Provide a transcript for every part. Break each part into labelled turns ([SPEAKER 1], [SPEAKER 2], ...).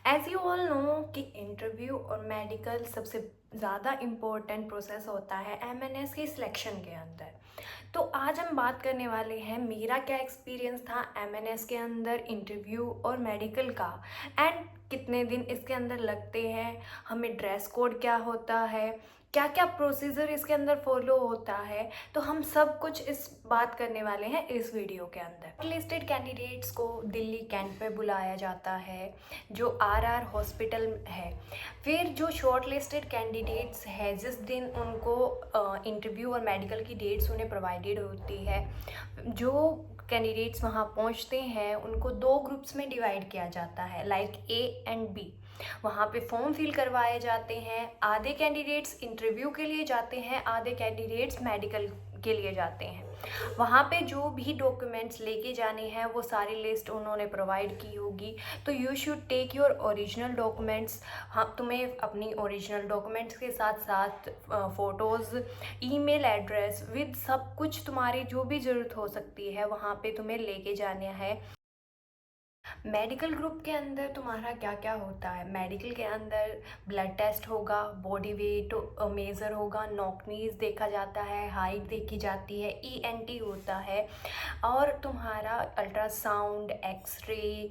[SPEAKER 1] As you all know कि interview और medical सबसे ज़्यादा इम्पोर्टेंट प्रोसेस होता है एमएनएस की सिलेक्शन के अंदर। तो आज हम बात करने वाले हैं मेरा क्या एक्सपीरियंस था एमएनएस के अंदर इंटरव्यू और मेडिकल का, एंड कितने दिन इसके अंदर लगते हैं, हमें ड्रेस कोड क्या होता है, क्या क्या प्रोसीजर इसके अंदर फॉलो होता है। तो हम सब कुछ इस बात करने वाले हैं इस वीडियो के अंदर। लिस्टेड कैंडिडेट्स को दिल्ली कैंट पे बुलाया जाता है जो आरआर हॉस्पिटल है। फिर जो शॉर्ट लिस्टेड कैंडिडेट्स है जिस दिन उनको इंटरव्यू और मेडिकल की डेट्स उन्हें प्रोवाइडेड होती है, जो कैंडिडेट्स वहाँ पहुँचते हैं उनको दो ग्रुप्स में डिवाइड किया जाता है, लाइक ए एंड बी। वहाँ पे फॉर्म फिल करवाए जाते हैं। आधे कैंडिडेट्स इंटरव्यू के लिए जाते हैं, आधे कैंडिडेट्स मेडिकल के लिए जाते हैं। वहाँ पे जो भी डॉक्यूमेंट्स लेके जाने हैं वो सारी लिस्ट उन्होंने प्रोवाइड की होगी। तो you should take your original documents. हाँ, तुम्हें अपनी ओरिजिनल डॉक्यूमेंट्स के साथ साथ फ़ोटोज़, ईमेल एड्रेस विद सब कुछ तुम्हारी जो भी ज़रूरत हो सकती है वहाँ पे तुम्हें लेके जाना है। मेडिकल ग्रुप के अंदर तुम्हारा क्या क्या होता है? मेडिकल के अंदर ब्लड टेस्ट होगा, बॉडी वेट मेज़र होगा, नॉकनीज देखा जाता है, हाइट देखी जाती है, ईएनटी होता है, और तुम्हारा ultrasound, x-ray,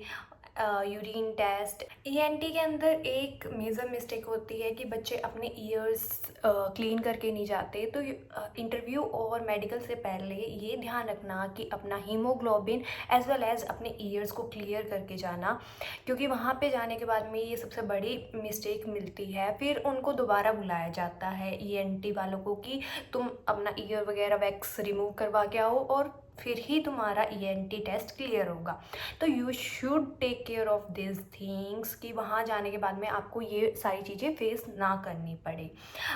[SPEAKER 1] urine test. ENT के अंदर एक मेजर मिस्टेक होती है कि बच्चे अपने ईयर्स क्लीन करके नहीं जाते। तो इंटरव्यू और मेडिकल से पहले ये ध्यान रखना कि अपना हीमोग्लोबिन एज वेल एज़ अपने ईयर्स को क्लियर करके जाना, क्योंकि वहाँ पे जाने के बाद में ये सबसे बड़ी मिस्टेक मिलती है। फिर उनको दोबारा बुलाया जाता है ईएनटी वालों को कि तुम अपना ईयर वगैरह वैक्स रिमूव करवा के आओ और फिर ही तुम्हारा ईएनटी टेस्ट क्लियर होगा। तो you should take care of this things कि वहाँ जाने के बाद में आपको ये सारी चीज़ें फेस ना करनी पड़े।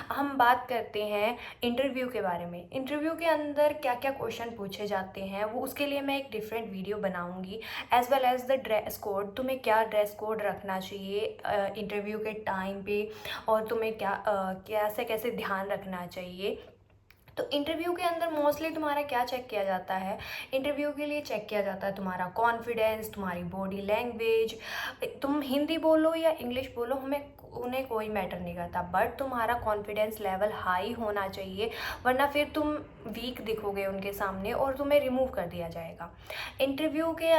[SPEAKER 1] हम बात करते हैं इंटरव्यू के बारे में। इंटरव्यू के अंदर क्या क्या क्वेश्चन पूछे जाते हैं वो उसके लिए मैं एक डिफरेंट वीडियो बनाऊंगी, as well as the dress code. तुम्हें क्या ड्रेस कोड रखना चाहिए इंटरव्यू के टाइम पे, और तुम्हें क्या कैसे कैसे ध्यान रखना चाहिए। तो इंटरव्यू के अंदर मोस्टली तुम्हारा क्या चेक किया जाता है? इंटरव्यू के लिए चेक किया जाता है तुम्हारा कॉन्फिडेंस, तुम्हारी बॉडी लैंग्वेज। तुम हिंदी बोलो या इंग्लिश बोलो, हमें उन्हें कोई मैटर नहीं करता, बट तुम्हारा कॉन्फिडेंस लेवल हाई होना चाहिए, वरना फिर तुम वीक दिखोगे उनके सामने और तुम्हें रिमूव कर दिया जाएगा। इंटरव्यू के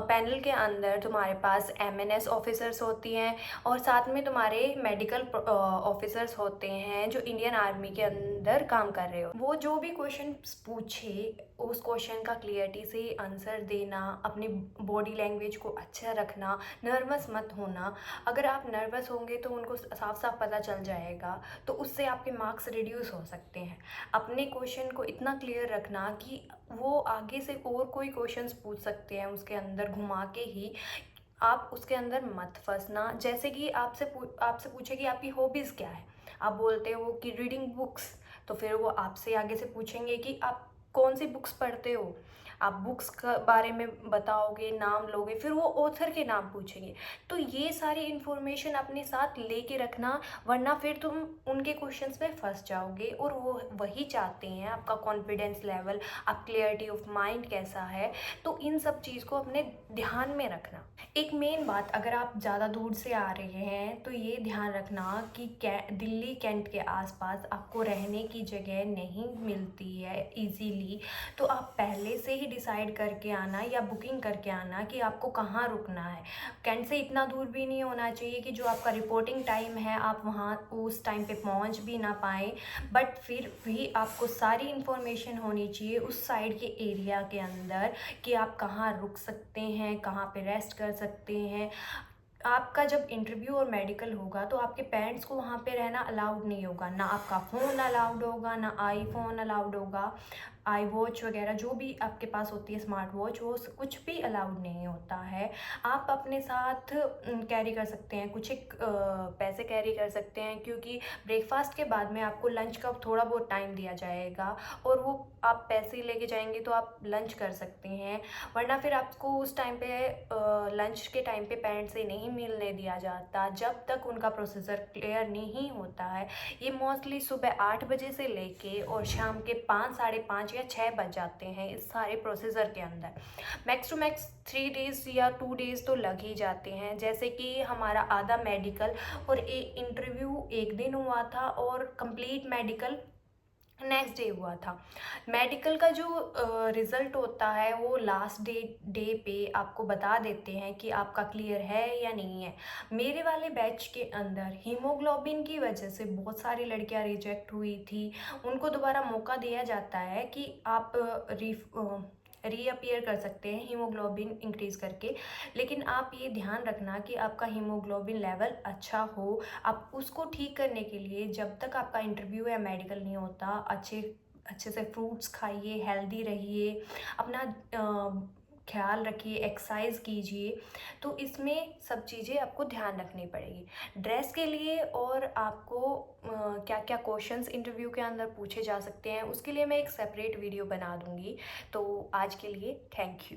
[SPEAKER 1] पैनल के अंदर तुम्हारे पास एमएनएस ऑफिसर्स होती हैं और साथ में तुम्हारे मेडिकल ऑफिसर्स होते हैं जो इंडियन आर्मी के अंदर काम कर रहे हो। वो जो भी क्वेश्चन पूछे उस क्वेश्चन का क्लियरिटी से आंसर देना, अपनी बॉडी लैंग्वेज को अच्छा रखना, नर्वस मत होना। अगर आप नर्वस होंगे तो उनको साफ साफ पता चल जाएगा, तो उससे आपके मार्क्स रिड्यूस हो सकते हैं। अपने क्वेश्चन को इतना क्लियर रखना कि वो आगे से और कोई क्वेश्चंस पूछ सकते हैं उसके अंदर घुमा के ही, आप उसके अंदर मत फंसना। जैसे कि आपसे पूछे कि आपकी हॉबीज़ क्या है, आप बोलते हो कि रीडिंग बुक्स, तो फिर वो आपसे आगे से पूछेंगे कि आप कौन सी बुक्स पढ़ते हो। आप बुक्स के बारे में बताओगे, नाम लोगे, फिर वो ऑथर के नाम पूछेंगे। तो ये सारी इन्फॉर्मेशन अपने साथ लेके रखना, वरना फिर तुम उनके क्वेश्चंस में फंस जाओगे। और वो वही चाहते हैं, आपका कॉन्फिडेंस लेवल, आप क्लियरिटी ऑफ माइंड कैसा है। तो इन सब चीज़ को अपने ध्यान में रखना। एक मेन बात, अगर आप ज़्यादा दूर से आ रहे हैं तो ये ध्यान रखना कि दिल्ली कैंट के आसपास आपको रहने की जगह नहीं मिलती है इजीली। तो आप पहले से ही डिसाइड करके आना या बुकिंग करके आना कि आपको कहाँ रुकना है। कैंट से इतना दूर भी नहीं होना चाहिए कि जो आपका रिपोर्टिंग टाइम है आप वहाँ उस टाइम पे पहुँच भी ना पाएँ, बट फिर भी आपको सारी इन्फॉर्मेशन होनी चाहिए उस साइड के एरिया के अंदर कि आप कहाँ रुक सकते हैं, कहाँ पे रेस्ट कर सकते हैं। आपका जब इंटरव्यू और मेडिकल होगा तो आपके पेरेंट्स को वहाँ पे रहना अलाउड नहीं होगा, ना आपका फ़ोन अलाउड होगा, ना आईफोन अलाउड होगा, आई वॉच वगैरह जो भी आपके पास होती है, स्मार्ट वॉच, वो कुछ भी अलाउड नहीं होता है। आप अपने साथ कैरी कर सकते हैं, कुछ एक पैसे कैरी कर सकते हैं, क्योंकि ब्रेकफास्ट के बाद में आपको लंच का थोड़ा बहुत टाइम दिया जाएगा और वो आप पैसे लेके जाएंगे तो आप लंच कर सकते हैं। वरना फिर आपको उस टाइम पे लंच के टाइम पे पेरेंट्स से नहीं मिलने दिया जाता जब तक उनका प्रोसीजर क्लियर नहीं होता है। ये मोस्टली सुबह 8 बजे से लेके और शाम के 5, साढ़े 5 या 6 बज जाते हैं इस सारे प्रोसीजर के अंदर। मैक्स टू मैक्स 3 डेज़ या 2 डेज़ तो लग ही जाते हैं। जैसे कि हमारा आधा मेडिकल और इंटरव्यू एक दिन हुआ था और कंप्लीट मेडिकल नेक्स्ट डे हुआ था। मेडिकल का जो रिज़ल्ट होता है वो लास्ट डे पे आपको बता देते हैं कि आपका क्लियर है या नहीं है। मेरे वाले बैच के अंदर हीमोग्लोबिन की वजह से बहुत सारी लड़कियां रिजेक्ट हुई थी। उनको दोबारा मौका दिया जाता है कि आप रीअपियर कर सकते हैं हीमोग्लोबिन इंक्रीज़ करके, लेकिन आप ये ध्यान रखना कि आपका हीमोग्लोबिन लेवल अच्छा हो। आप उसको ठीक करने के लिए जब तक आपका इंटरव्यू या मेडिकल नहीं होता, अच्छे से फ्रूट्स खाइए, हेल्दी रहिए, अपना ख्याल रखिए, एक्सरसाइज कीजिए। तो इसमें सब चीज़ें आपको ध्यान रखनी पड़ेगी ड्रेस के लिए। और आपको क्या क्या क्वेश्चंस इंटरव्यू के अंदर पूछे जा सकते हैं उसके लिए मैं एक सेपरेट वीडियो बना दूंगी। तो आज के लिए थैंक यू।